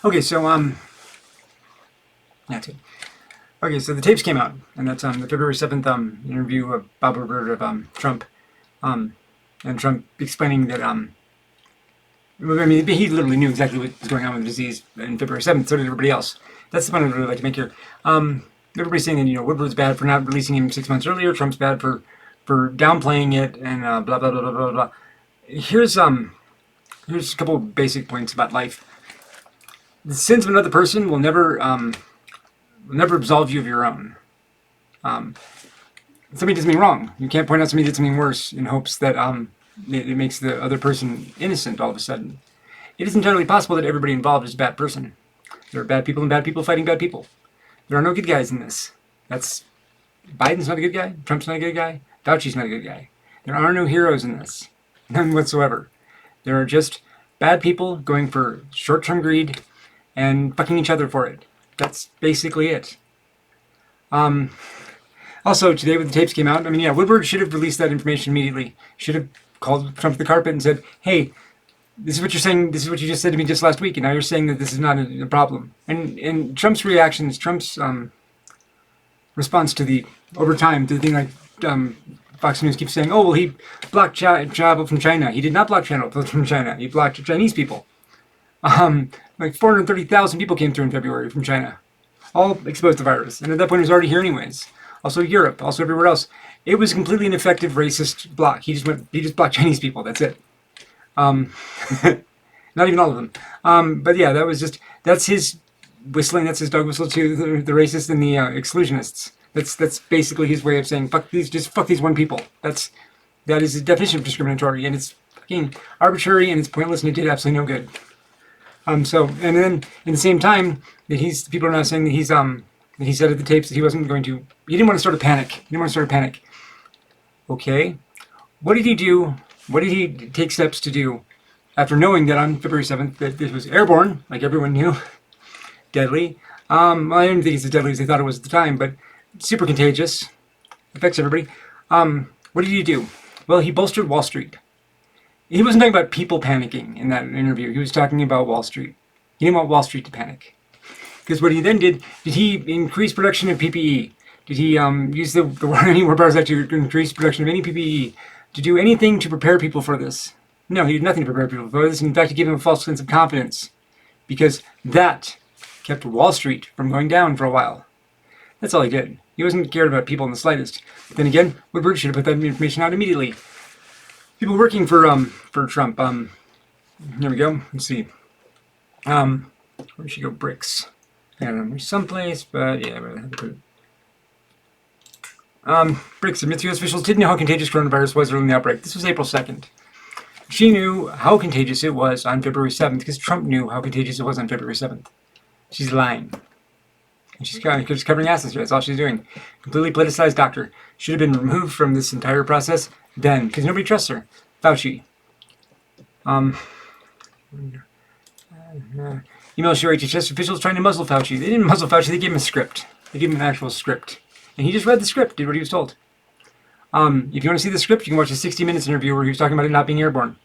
Okay, so that's it. Okay, so the tapes came out, and that's the February 7th interview of Bob Woodward of Trump, and Trump explaining that I mean, he literally knew exactly what was going on with the disease in February 7th. So did everybody else. That's the point I'd really like to make here. Everybody's saying that Woodward's bad for not releasing him 6 months earlier. Trump's bad for downplaying it, and blah blah blah blah blah blah. Here's a couple of basic points about life. The sins of another person will never absolve you of your own. Somebody did something wrong. You can't point out somebody did something worse in hopes that it makes the other person innocent all of a sudden. It is entirely possible that everybody involved is a bad person. There are bad people and bad people fighting bad people. There are no good guys in this. Biden's not a good guy. Trump's not a good guy. Fauci's not a good guy. There are no heroes in this. None whatsoever. There are just bad people going for short-term greed and fucking each other for it. That's basically it. Also, today when the tapes came out, I mean, yeah, Woodward should have released that information immediately. Should have called Trump to the carpet and said, hey, this is what you're saying, this is what you just said to me just last week, and now you're saying that this is not a problem. And Trump's reactions, Trump's response to the, over time, to the thing like Fox News keeps saying, oh, well, he blocked travel from China. He did not block travel from China. He blocked Chinese people. Like 430,000 people came through in February from China, all exposed to the virus. And at that point, it was already here anyways. Also Europe, also everywhere else. It was a completely ineffective racist block. He just blocked Chinese people. That's it. Not even all of them. But yeah, that's his whistling. That's his dog whistle to the racists and the exclusionists. That's basically his way of saying fuck these one people. That is the definition of discriminatory, and it's fucking arbitrary and it's pointless and it did absolutely no good. So and then in the same time that people are now saying that that he said at the tapes that he wasn't going to. He didn't want to start a panic. Okay, what did he do? What did he take steps to do after knowing that on February 7th that this was airborne, like everyone knew, deadly? I didn't think it's as deadly as they thought it was at the time, but super contagious, affects everybody. What did he do? Well, he bolstered Wall Street. He wasn't talking about people panicking in that interview. He was talking about Wall Street. He didn't want Wall Street to panic. Because what he then did he increase production of PPE? Did he use the War Powers Act to increase production of any PPE? To do anything to prepare people for this? No, he did nothing to prepare people for this. In fact, he gave them a false sense of confidence. Because that kept Wall Street from going down for a while. That's all he did. He wasn't cared about people in the slightest. But then again, Woodward should have put that information out immediately. People working for Trump. Here we go. Let's see. Where should go? Birx. I don't know, someplace, but yeah, I have to put it. Birx admits U.S. officials didn't know how contagious coronavirus was early in the outbreak. This was April 2nd. She knew how contagious it was on February 7th because Trump knew how contagious it was on February 7th. She's lying. And she's just covering asses here. That's all she's doing. Completely politicized doctor. Should have been removed from this entire process then because nobody trusts her. Fauci. Email show HHS officials trying to muzzle Fauci. They didn't muzzle Fauci, they gave him a script. They gave him an actual script. And he just read the script, did what he was told. If you want to see the script, you can watch the 60 Minutes interview where he was talking about it not being airborne.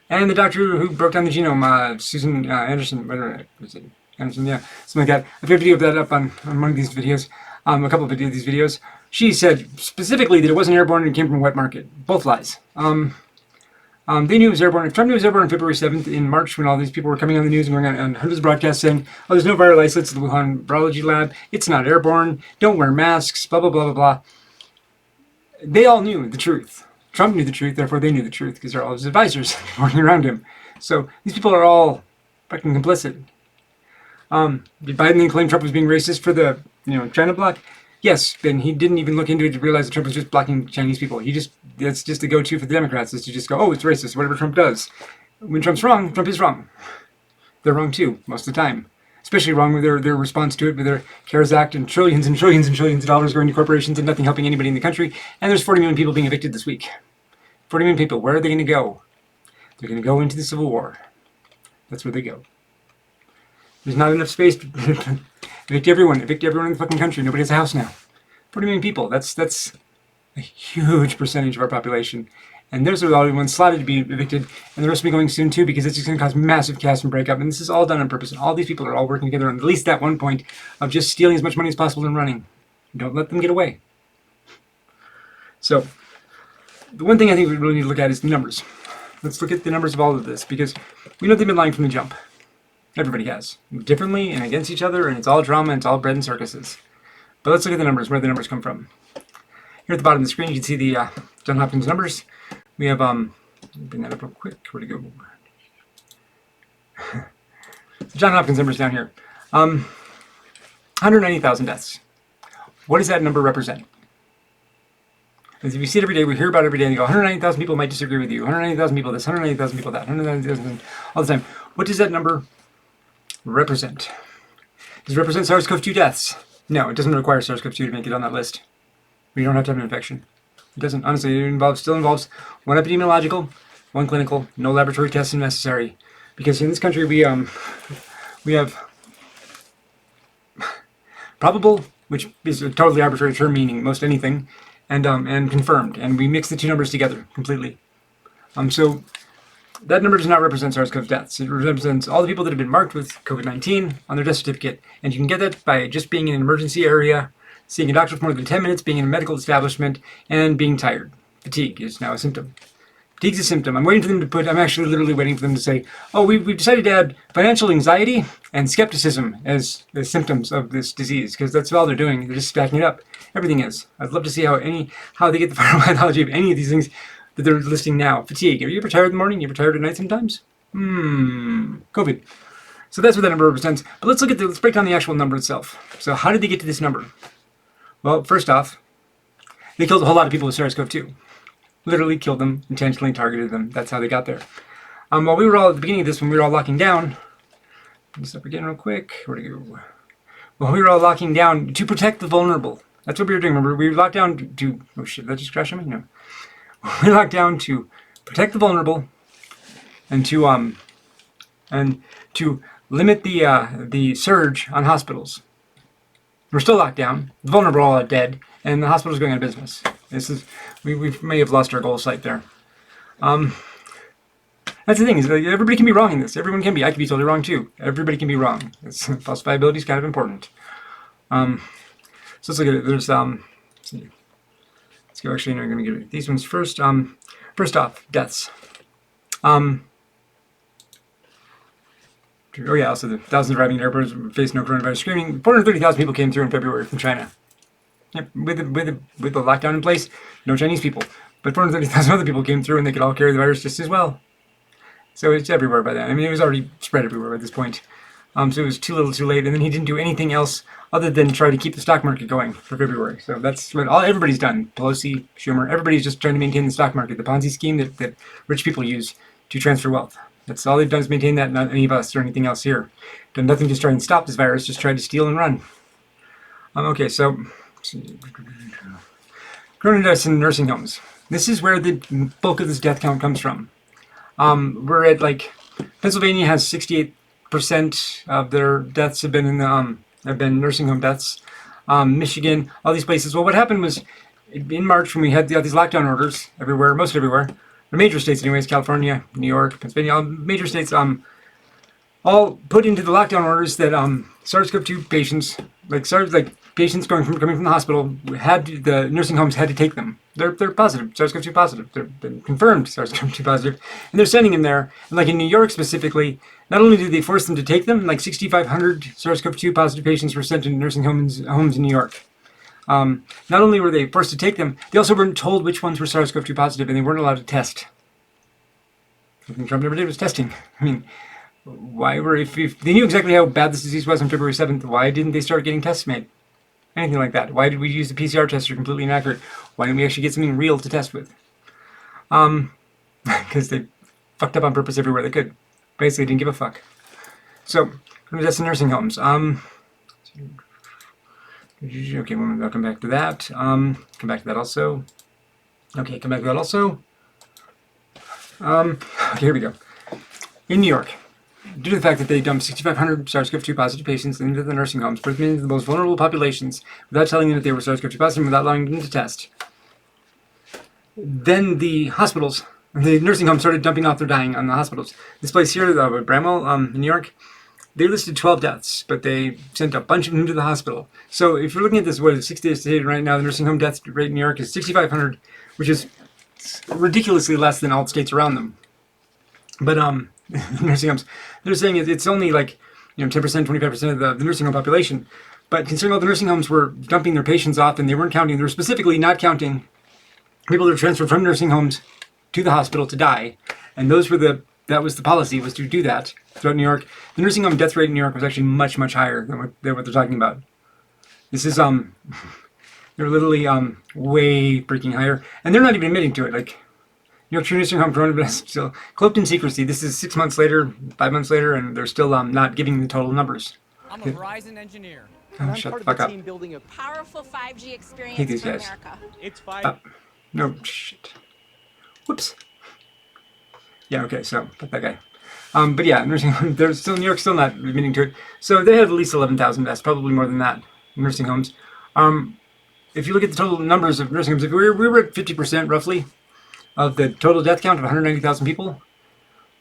And the doctor who broke down the genome, Susan Anderson, whatever was it? Anderson, yeah, something like that. I've got a video of that up on one of these videos, a couple of these videos. She said specifically that it wasn't airborne and it came from a wet market. Both lies. They knew it was airborne. Trump knew it was airborne on February 7th in March when all these people were coming on the news and going on hundreds of broadcasts saying, oh, there's no viral isolates at the Wuhan virology lab. It's not airborne. Don't wear masks, blah, blah, blah, blah, blah. They all knew the truth. Trump knew the truth, therefore they knew the truth because they're all his advisors working around him. So these people are all fucking complicit. Did Biden then claim Trump was being racist for the China block? Yes, and he didn't even look into it to realize that Trump was just blocking Chinese people. That's just the go-to for the Democrats, is to just go, oh, it's racist, whatever Trump does. When Trump's wrong, Trump is wrong. They're wrong too, most of the time. Especially wrong with their response to it, with their CARES Act and trillions and trillions and trillions of dollars going to corporations and nothing helping anybody in the country. And there's 40 million people being evicted this week. 40 million people, where are they going to go? They're going to go into the Civil War. That's where they go. There's not enough space to evict everyone in the fucking country. Nobody has a house now. 40 million people. That's a huge percentage of our population. And those are the only ones slotted to be evicted, and the rest will be going soon too, because it's just going to cause massive chaos and breakup. And this is all done on purpose. And all these people are all working together on at least that one point of just stealing as much money as possible and running. Don't let them get away. So, the one thing I think we really need to look at is the numbers. Let's look at the numbers of all of this, because we know they've been lying from the jump. Everybody has. Differently and against each other, and it's all drama, and it's all bread and circuses. But let's look at the numbers, where the numbers come from. Here at the bottom of the screen, you can see the Johns Hopkins numbers. We have, bring that up real quick. Where'd it go? So Johns Hopkins numbers down here. 190,000 deaths. What does that number represent? As we see it every day, we hear about it every day, and you go, 190,000 people might disagree with you. 190,000 people this, 190,000 people that, 190,000 all the time. What does that number represent? Does it represent SARS-CoV-2 deaths? No, it doesn't require SARS-CoV-2 to make it on that list. We don't have to have an infection. It doesn't, honestly, it still involves one epidemiological, one clinical, no laboratory tests necessary. Because in this country, we have probable, which is a totally arbitrary term meaning most anything, and confirmed. And we mix the two numbers together completely. So that number does not represent SARS-CoV deaths. It represents all the people that have been marked with COVID-19 on their death certificate. And you can get that by just being in an emergency area, seeing a doctor for more than 10 minutes, being in a medical establishment, and being tired. Fatigue is now a symptom. Fatigue's a symptom. I'm waiting for them to I'm actually literally waiting for them to say, oh, we've decided to add financial anxiety and skepticism as the symptoms of this disease, because that's all they're doing. They're just stacking it up. Everything is. I'd love to see how they get the pharmacology of any of these things that they're listing now. Fatigue. Are you ever tired in the morning? You ever tired at night sometimes? COVID. So that's what that number represents. But let's break down the actual number itself. So how did they get to this number? Well, first off, they killed a whole lot of people with SARS-CoV-2. Literally killed them, intentionally targeted them. That's how they got there. While we were all at the beginning of this, when we were all locking down, bring this up again real quick. Where'd it go? Well, we were all locking down to protect the vulnerable. That's what we were doing. Remember, we locked down to oh shit, that just crashed on me? No. We locked down to protect the vulnerable and to limit the surge on hospitals. We're still locked down. The vulnerable are all dead, and the hospital's going out of business. We may have lost our goal sight there. That's the thing, is everybody can be wrong in this. Everyone can be. I can be totally wrong too. Everybody can be wrong. Falsifiability is kind of important. So let's look at it. There's let's see. Let's go. Actually, no, I'm going to get these ones first. First off, deaths. Oh yeah, also the thousands arriving at airports faced no coronavirus screening. 430,000 people came through in February from China. Yep, with the lockdown in place, no Chinese people. But 430,000 other people came through, and they could all carry the virus just as well. So it's everywhere by then. I mean, it was already spread everywhere by this point. So it was too little too late, and then he didn't do anything else other than try to keep the stock market going for February. So that's what everybody's done. Pelosi, Schumer, everybody's just trying to maintain the stock market, the Ponzi scheme that rich people use to transfer wealth. That's all they've done is maintain that, not any of us or anything else here. Done nothing to try and stop this virus, just tried to steal and run. Okay, so corona deaths in nursing homes. This is where the bulk of this death count comes from. We're at Pennsylvania has 68% of their deaths have been nursing home deaths. Michigan, all these places. Well, what happened was in March when we had these lockdown orders everywhere, most everywhere. The major states anyways, California, New York, Pennsylvania, all major states all put into the lockdown orders that SARS-CoV-2 patients, patients coming from the hospital, the nursing homes had to take them. They're positive, SARS-CoV-2 positive. They're confirmed SARS-CoV-2 positive, and they're sending them there. And in New York specifically, not only did they force them to take them, 6,500 SARS-CoV-2 positive patients were sent to nursing homes in New York. Not only were they forced to take them, they also weren't told which ones were SARS-CoV-2 positive, and they weren't allowed to test. Something Trump never did was testing. I mean, if they knew exactly how bad this disease was on February 7th, why didn't they start getting tests made? Anything like that. Why did we use the PCR tests that are completely inaccurate? Why didn't we actually get something real to test with? Because they fucked up on purpose everywhere they could. Basically didn't give a fuck. So, that's in nursing homes. Okay, I'll come back to that. Come back to that also. Okay, come back to that also. Okay, here we go. In New York, due to the fact that they dumped 6,500 SARS-CoV-2 positive patients into the nursing homes, put them into the most vulnerable populations, without telling them that they were SARS-CoV-2 positive, without allowing them to test. Then the hospitals, the nursing homes started dumping off their dying on the hospitals. This place here, Bramwell in New York, they listed 12 deaths, but they sent a bunch of them to the hospital. So if you're looking at this, what is 60 days right now, the nursing home death rate in New York is 6,500, which is ridiculously less than all the states around them. But nursing homes, they're saying it's only like 10%, 25% of the nursing home population. But considering all the nursing homes were dumping their patients off, and they weren't counting, they were specifically not counting people that were transferred from nursing homes to the hospital to die, and that was the policy, was to do that throughout New York. The nursing home death rate in New York was actually much, much higher than what they're talking about. This is they're literally way freaking higher, and they're not even admitting to it. Like New York nursing home coronavirus still cloaked in secrecy. This is 6 months later, 5 months later, and they're still not giving the total numbers. I'm a Verizon engineer. Oh, I'm shut part the of fuck the up. team building a Powerful 5G experience Hate these for guys. America. It's 5. No, shit. Whoops. Yeah, okay, so, fuck that guy. But yeah, nursing home, New York's still not admitting to it. So they have at least 11,000 deaths, probably more than that, in nursing homes. If you look at the total numbers of nursing homes, if we were at 50% roughly of the total death count of 190,000 people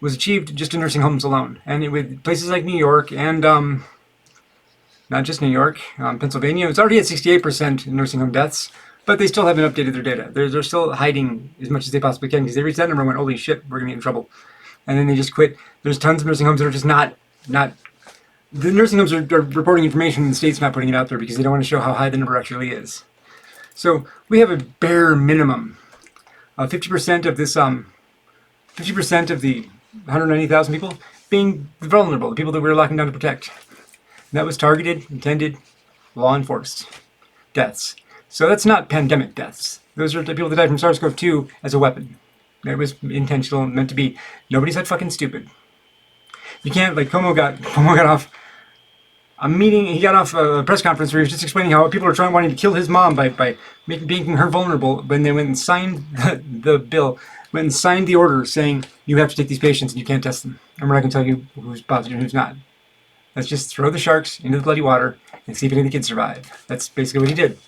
was achieved just in nursing homes alone. And with places like New York and not just New York, Pennsylvania, it's already at 68% in nursing home deaths, but they still haven't updated their data. They're still hiding as much as they possibly can because they reached that number and went, holy shit, we're going to get in trouble. And then they just quit. There's tons of nursing homes that are just not the nursing homes are reporting information and the state's not putting it out there because they don't want to show how high the number actually is. So we have a bare minimum of 50% of this, 50% of the 190,000 people being vulnerable, the people that we were locking down to protect. And that was targeted, intended, law enforced deaths. So that's not pandemic deaths. Those are the people that died from SARS-CoV-2 as a weapon. It was intentional, meant to be. Nobody's that fucking stupid. You can't, like Cuomo got off a meeting, he got off a press conference where he was just explaining how people are wanting to kill his mom by making her vulnerable when they went and signed the bill, went and signed the order saying you have to take these patients and you can't test them. And we're not going to tell you who's positive and who's not. Let's just throw the sharks into the bloody water and see if any of the kids survive. That's basically what he did.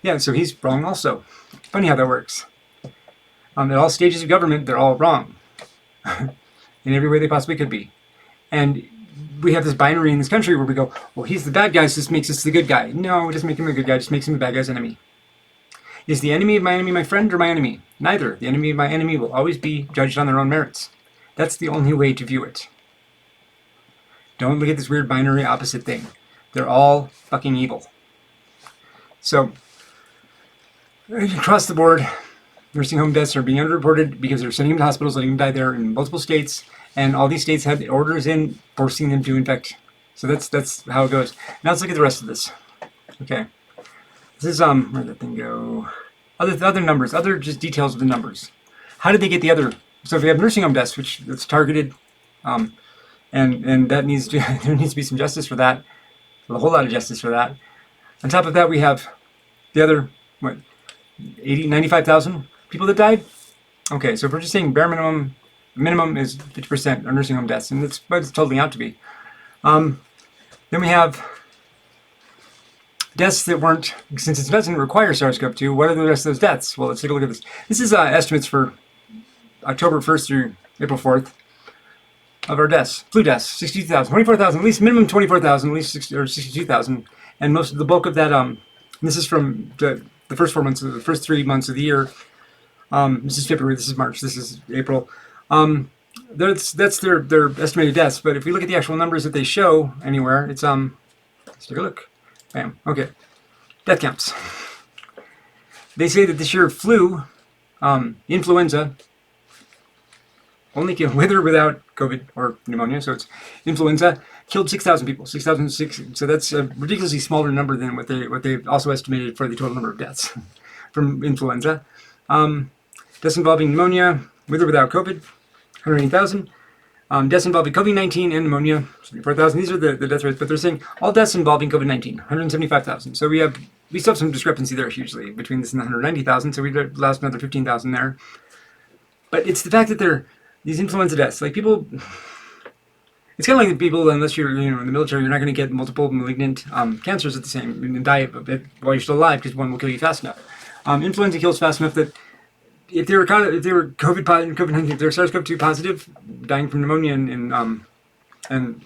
Yeah, so he's wrong also. Funny how that works. At all stages of government, they're all wrong. In every way they possibly could be. And we have this binary in this country where we go, well, he's the bad guy, so this makes us the good guy. No, it doesn't make him a good guy, it just makes him the bad guy's enemy. Is the enemy of my enemy my friend or my enemy? Neither. The enemy of my enemy will always be judged on their own merits. That's the only way to view it. Don't look at this weird binary opposite thing. They're all fucking evil. So, across the board, nursing home deaths are being underreported because they're sending them to hospitals, letting them die there in multiple states, and all these states had orders in forcing them to infect. So that's how it goes. Now let's look at the rest of this. Okay, this is where'd that thing go? Other numbers, other just details of the numbers. How did they get the other? So if we have nursing home deaths, which that's targeted, and that needs to there needs to be some justice for that, a whole lot of justice for that. On top of that, we have the other 95,000 people that died. Okay, so if we're just saying bare minimum is 50% of nursing home deaths, and that's what it's totally out to be. Then we have deaths that weren't, since it doesn't require SARS-CoV-2, what are the rest of those deaths? Well, let's take a look at this. This is estimates for October 1st through April 4th of our deaths. Flu deaths, 62,000, 24,000, at least minimum 24,000, at least 62,000. And most of the bulk of that, this is from the first 4 months, the first 3 months of the year. This is February, this is March, this is April. That's their estimated deaths. But if we look at the actual numbers that they show anywhere, it's let's take a look. Bam. Okay. Death counts. They say that this year flu, influenza, only killed with or without COVID or pneumonia, so it's influenza, killed 6,000 people. 6,006. So that's a ridiculously smaller number than what they also estimated for the total number of deaths from influenza. Deaths involving pneumonia, with or without COVID, 180,000. Deaths involving COVID-19 and pneumonia, 74,000. These are the death rates, but they're saying all deaths involving COVID-19, 175,000. So we still have some discrepancy there hugely between this and the 190,000. So we lost another 15,000 there. But it's the fact that they're these influenza deaths. Like people, it's kind of like the people, unless you're in the military, you're not going to get multiple malignant cancers at the same and die of it while you're still alive because one will kill you fast enough. Influenza kills fast enough that if they were COVID-19, if they're SARS-CoV-2 positive, dying from pneumonia and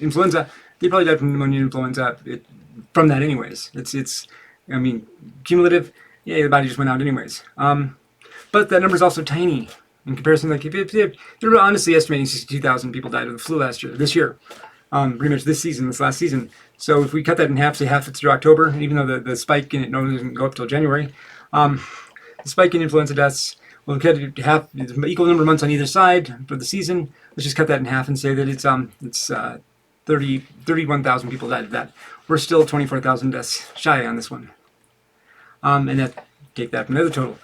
influenza, they probably died from pneumonia and influenza from that anyways. I mean, cumulative, yeah, the body just went out anyways. But that number is also tiny in comparison. Like if they're honestly estimating 62,000 people died of the flu this year, pretty much this last season. So if we cut that in half, say half it's through October, and even though the spike in it normally doesn't go up till January, the spike in influenza deaths will cut it half, equal number of months on either side for the season. Let's just cut that in half and say that it's 31,000 people died of that. We're still 24,000 deaths shy on this one. And take that from the other total.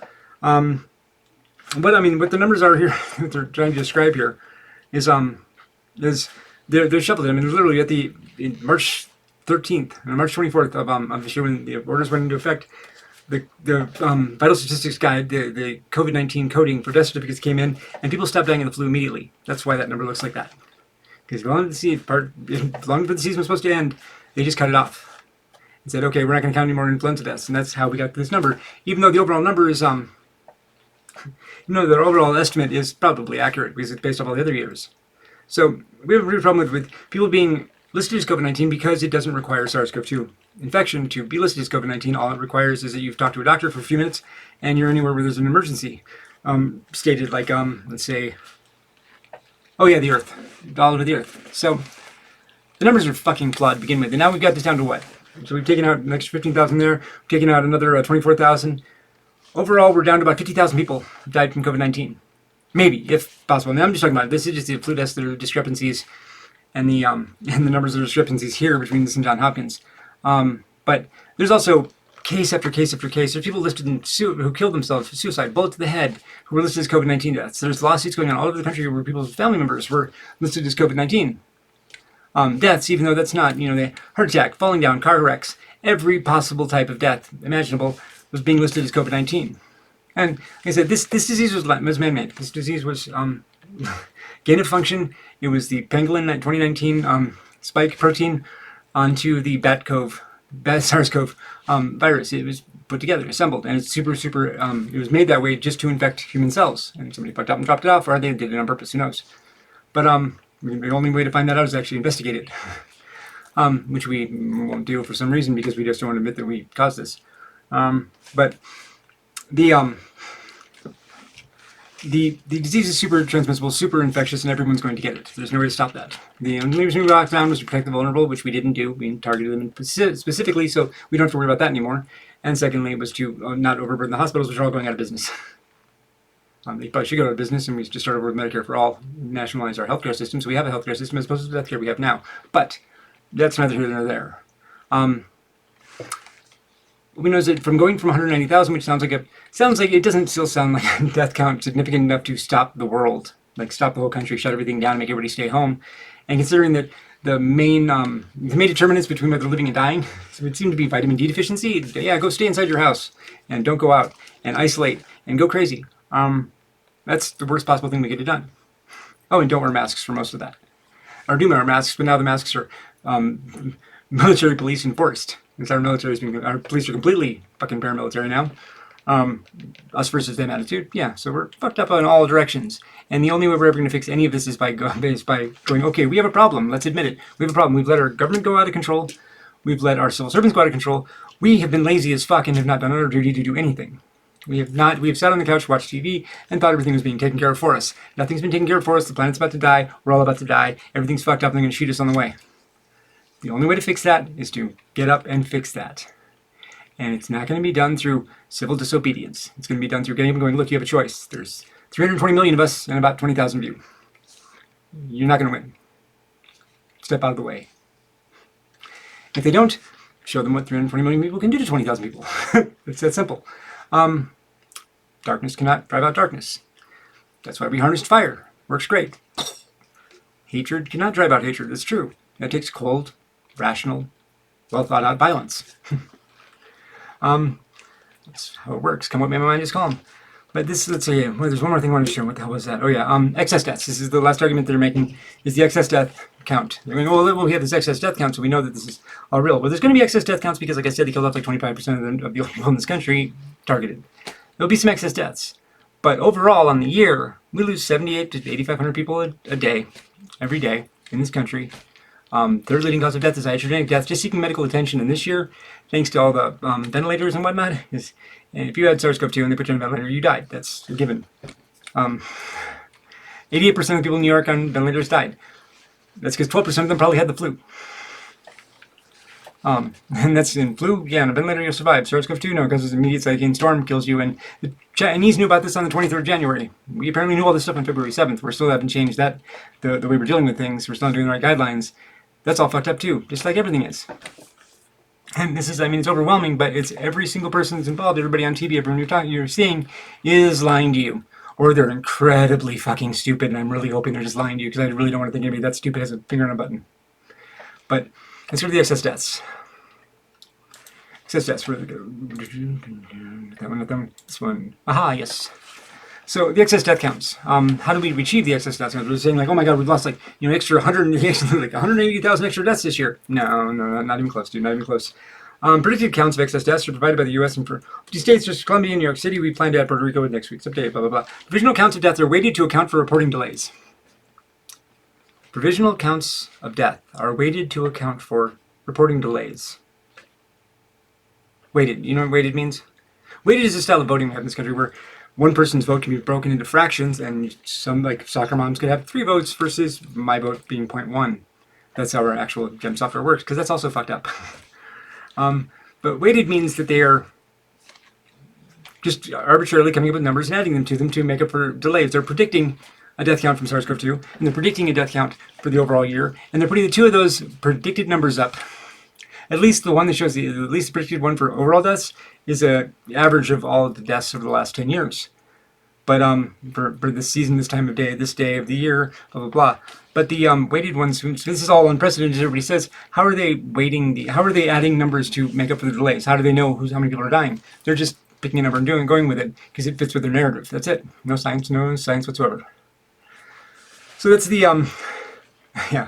But I mean, what the numbers are here, what they're trying to describe here, is they're shuffled. I mean, they're literally in March 13th and March 24th of this year when the orders went into effect. The vital statistics guide, the COVID-19 coding for death certificates came in, and people stopped dying of the flu immediately. That's why that number looks like that. Because as long as the season was supposed to end, they just cut it off and said, okay, we're not going to count any more influenza deaths, and that's how we got to this number. Even though the overall number is, the overall estimate is probably accurate because it's based off all the other years. So we have a real problem with people being listed as COVID-19 because it doesn't require SARS-CoV-2 infection to be listed as COVID-19. All it requires is that you've talked to a doctor for a few minutes and you're anywhere where there's an emergency stated, like, let's say, oh yeah, the Earth, all over the Earth. So the numbers are fucking flawed to begin with. And now we've got this down to what? So we've taken out an extra 15,000 there, we've taken out another 24,000. Overall, we're down to about 50,000 people who died from COVID-19. Maybe, if possible. Now I'm just talking about this is just the flu deaths that are discrepancies and the numbers of discrepancies here between this and Johns Hopkins. But there's also case after case after case. There's people listed who killed themselves, suicide, bullet to the head, who were listed as COVID-19 deaths. There's lawsuits going on all over the country where people's family members were listed as COVID-19 deaths, even though that's not, the heart attack, falling down, car wrecks, every possible type of death imaginable was being listed as COVID-19. And like I said, this disease was man-made. This disease was gain of function. It was the pangolin 2019 spike protein onto the SARS-CoV virus. It was put together, assembled, and it's super, it was made that way just to infect human cells. And somebody fucked up and dropped it off, or they did it on purpose, who knows. But the only way to find that out is actually investigate it, which we won't do for some reason because we just don't want to admit that we caused this. But the disease is super transmissible, super infectious, and everyone's going to get it. There's no way to stop that. The only reason we locked down was to protect the vulnerable, which we didn't do. We targeted them specifically, so we don't have to worry about that anymore. And secondly, it was to not overburden the hospitals, which are all going out of business. They probably should go out of business, and we just started with Medicare for All, nationalize our healthcare system. So we have a healthcare system as opposed to the healthcare we have now. But that's neither here nor there. We know that from going from 190,000, which sounds like it doesn't still sound like a death count significant enough to stop the world, like stop the whole country, shut everything down, make everybody stay home. And considering that the main determinants between whether living and dying, so it would seem to be vitamin D deficiency. Yeah, go stay inside your house and don't go out and isolate and go crazy. That's the worst possible thing we could have done. Oh, and don't wear masks for most of that. Or do wear masks, but now the masks are military police enforced. Our police are completely fucking paramilitary now. Us versus them attitude. Yeah, so we're fucked up in all directions. And the only way we're ever going to fix any of this is by going, okay, we have a problem. Let's admit it. We have a problem. We've let our government go out of control. We've let our civil servants go out of control. We have been lazy as fuck and have not done our duty to do anything. We have sat on the couch, watched TV, and thought everything was being taken care of for us. Nothing's been taken care of for us. The planet's about to die. We're all about to die. Everything's fucked up and they're going to shoot us on the way. The only way to fix that is to get up and fix that. And it's not going to be done through civil disobedience. It's going to be done through getting up and going, look, you have a choice. There's 320 million of us and about 20,000 of you. You're not going to win. Step out of the way. If they don't, show them what 320 million people can do to 20,000 people. It's that simple. Darkness cannot drive out darkness. That's why we harnessed fire. Works great. Hatred cannot drive out hatred. That's true. That takes cold, rational, well thought out violence. That's how it works. Come what may, my mind is calm. But this, let's say, well, there's one more thing I wanted to show. What the hell was that? Oh yeah, excess deaths. This is the last argument they're making, is the excess death count. They're going, oh, well, we have this excess death count, so we know that this is all real. Well, there's going to be excess death counts because, like I said, they killed off like 25% of the people in this country targeted. there'll be some excess deaths. But overall, on the year, we lose 78 to 8,500 people a day, every day in this country. Third leading cause of death is iatrogenic death, just seeking medical attention. And this year, thanks to all the ventilators and whatnot, and if you had SARS-CoV-2 and they put you on a ventilator, you died. That's a given. 88% of people in New York on ventilators died. That's because 12% of them probably had the flu. And that's in flu, yeah, on a ventilator you'll survive. SARS-CoV-2, no, because it's an immediate cytokine storm, kills you. And the Chinese knew about this on the 23rd of January. We apparently knew all this stuff on February 7th. We still haven't changed that, the way we're dealing with things. We're still not doing the right guidelines. That's all fucked up too, just like everything is. And this is, I mean, it's overwhelming, but it's every single person that's involved, everybody on TV, everyone you're seeing is lying to you. Or they're incredibly fucking stupid, and I'm really hoping they're just lying to you, because I really don't want to think anybody that stupid has a finger on a button. But let's go to the excess deaths. Excess deaths, where did they go? That one, this one. Aha, yes. So the excess death counts. How do we achieve the excess death counts? We're saying like, oh my god, we've lost like, you know, extra 180,000 extra deaths this year. No, not even close, dude, not even close. Predicted counts of excess deaths are provided by the U.S. and for 50 states, just Colombia and New York City. We plan to add Puerto Rico with next week's update, blah, blah, blah. Provisional counts of death are weighted to account for reporting delays. Provisional counts of death are weighted to account for reporting delays. Weighted. You know what weighted means? Weighted is a style of voting we have in this country where one person's vote can be broken into fractions, and some, like soccer moms, could have 3 votes versus my vote being 0.1. That's how our actual gem software works, because that's also fucked up. But weighted means that they are just arbitrarily coming up with numbers and adding them to make up for delays. They're predicting a death count from SARS-CoV-2, and they're predicting a death count for the overall year, and they're putting the two of those predicted numbers up. At least the one that shows the least predicted one for overall deaths is an average of all of the deaths over the last 10 years. But for this season, this time of day, this day of the year, blah, blah, blah. But the weighted ones, this is all unprecedented, everybody says, how are they how are they adding numbers to make up for the delays? How do they know how many people are dying? They're just picking a number and going with it because it fits with their narrative. That's it. No science whatsoever. So that's the,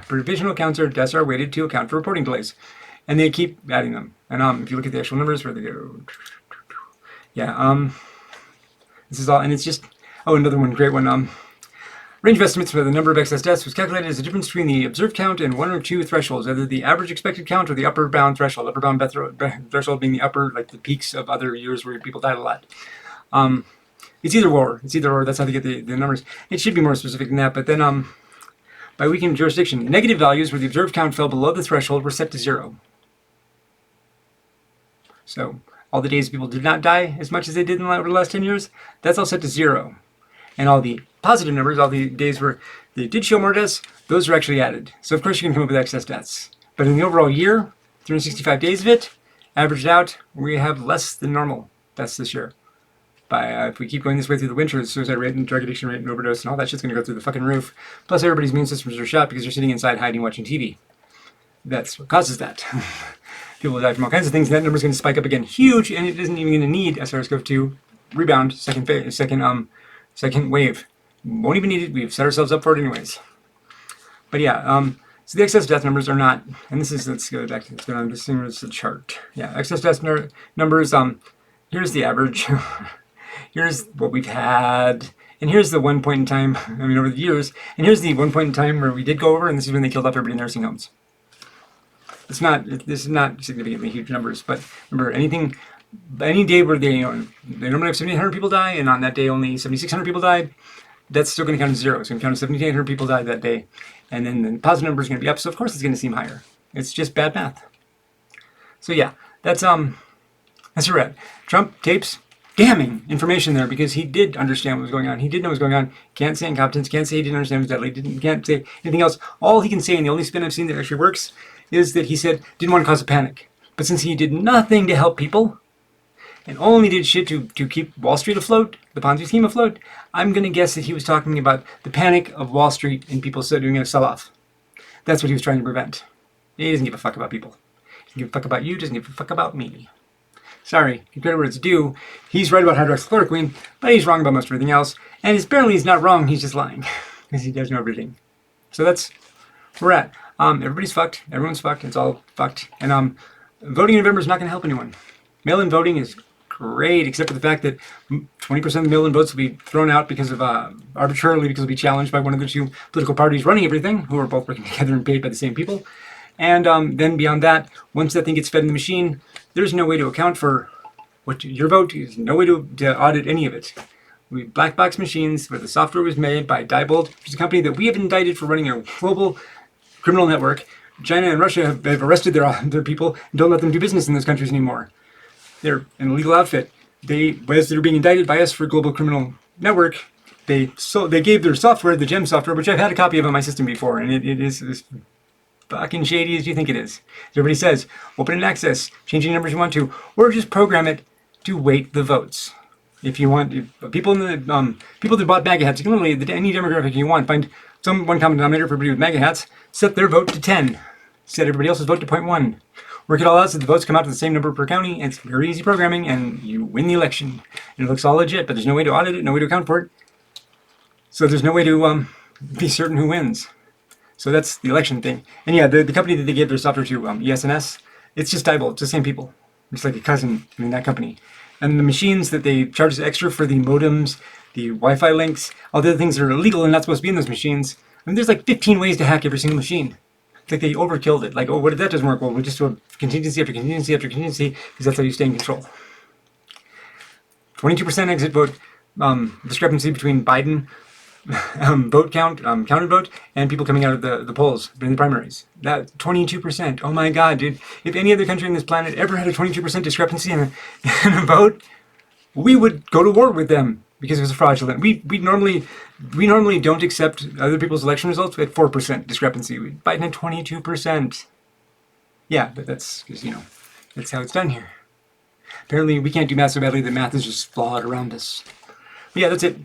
provisional counts or deaths are weighted to account for reporting delays. And they keep adding them. And if you look at the actual numbers, where they go, this is all, and it's just, another one, great one. Range of estimates for the number of excess deaths was calculated as the difference between the observed count and one or two thresholds, either the average expected count or the upper bound threshold. Upper bound threshold being the upper, like the peaks of other years where people died a lot. It's either or. That's how they get the numbers. It should be more specific than that, but then by weakened jurisdiction, negative values where the observed count fell below the threshold were set to 0. So all the days people did not die as much as they did over the last 10 years, that's all set to 0. And all the positive numbers, all the days where they did show more deaths, those are actually added. So of course you can come up with excess deaths. But in the overall year, 365 days of it, averaged out, we have less than normal deaths this year. If we keep going this way through the winter, the suicide rate and drug addiction rate and overdose and all that shit's going to go through the fucking roof. Plus everybody's immune systems are shot because they're sitting inside hiding watching TV. That's what causes that. People die from all kinds of things, and that number's going to spike up again huge, and it isn't even going to need a SARS-CoV-2 rebound, second wave. Won't even need it. We've set ourselves up for it anyways. But yeah, so the excess death numbers are not, and this is, let's go back to this thing, it's the chart. Yeah, excess death numbers, here's the average. Here's what we've had, and here's the one point in time, over the years, and here's the one point in time where we did go over, and this is when they killed off everybody in nursing homes. This is not significantly huge numbers, but remember, any day where they normally have 7,800 people die, and on that day only 7,600 people died, that's still going to count as 0. It's going to count as 7,800 people died that day, and then the positive number is going to be up, so of course it's going to seem higher. It's just bad math. So yeah, that's where we're at. Trump tapes damning information there because he did understand what was going on. He did know what was going on. Can't say incompetence. Can't say he didn't understand it was deadly. Can't say anything else. All he can say, and the only spin I've seen that actually works, is that he said didn't want to cause a panic. But since he did nothing to help people, and only did shit to keep Wall Street afloat, the Ponzi scheme afloat, I'm going to guess that he was talking about the panic of Wall Street and people doing a sell-off. That's what he was trying to prevent. He doesn't give a fuck about people. He doesn't give a fuck about you. Doesn't give a fuck about me. Sorry, give credit where it's due. He's right about hydroxychloroquine, but he's wrong about most everything else. And apparently he's not wrong, he's just lying. Because he does know everything. So that's where we're at. Everybody's fucked. Everyone's fucked. It's all fucked. And voting in November is not going to help anyone. Mail-in voting is great, except for the fact that 20% of the mail-in votes will be thrown out because of arbitrarily because it'll be challenged by one of the two political parties running everything, who are both working together and paid by the same people. And then beyond that, once that thing gets fed in the machine, there's no way to account for what your vote is. No way to audit any of it. We black box machines where the software was made by Diebold, which is a company that we have indicted for running a global criminal network. China and Russia have arrested their people and don't let them do business in those countries anymore. They're an illegal outfit. As they're being indicted by us for global criminal network, they gave their software, the GEM software, which I've had a copy of on my system before, and it is as fucking shady as you think it is. Everybody says, open and access, change any numbers you want to, or just program it to weight the votes. If you want, people that bought MAGA hats, you can literally, any demographic you want, find one common denominator for everybody with MAGA hats, set their vote to 10, set everybody else's vote to 0.1. Work it all out so the votes come out to the same number per county. It's very easy programming, and you win the election. And it looks all legit, but there's no way to audit it, no way to account for it. So there's no way to be certain who wins. So that's the election thing. And yeah, the company that they gave their software to, ESNS, it's just Diebold. It's the same people. It's like a cousin in that company. And the machines that they charge extra for the modems, the Wi-Fi links, all the other things that are illegal and not supposed to be in those machines. I mean, there's like 15 ways to hack every single machine. It's like they overkilled it. Like, oh, what if that doesn't work? Well, we'll just do a contingency after contingency after contingency, because that's how you stay in control. 22% exit vote discrepancy between Biden vote count, counted vote, and people coming out of the polls in the primaries. That 22%. Oh my God, dude! If any other country on this planet ever had a 22% discrepancy in a vote, we would go to war with them because it was fraudulent. We normally don't accept other people's election results at 4% discrepancy. Biden had 22%. Yeah, but that's because that's how it's done here. Apparently, we can't do math so badly that math is just flawed around us. But yeah, that's it.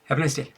Have a nice day.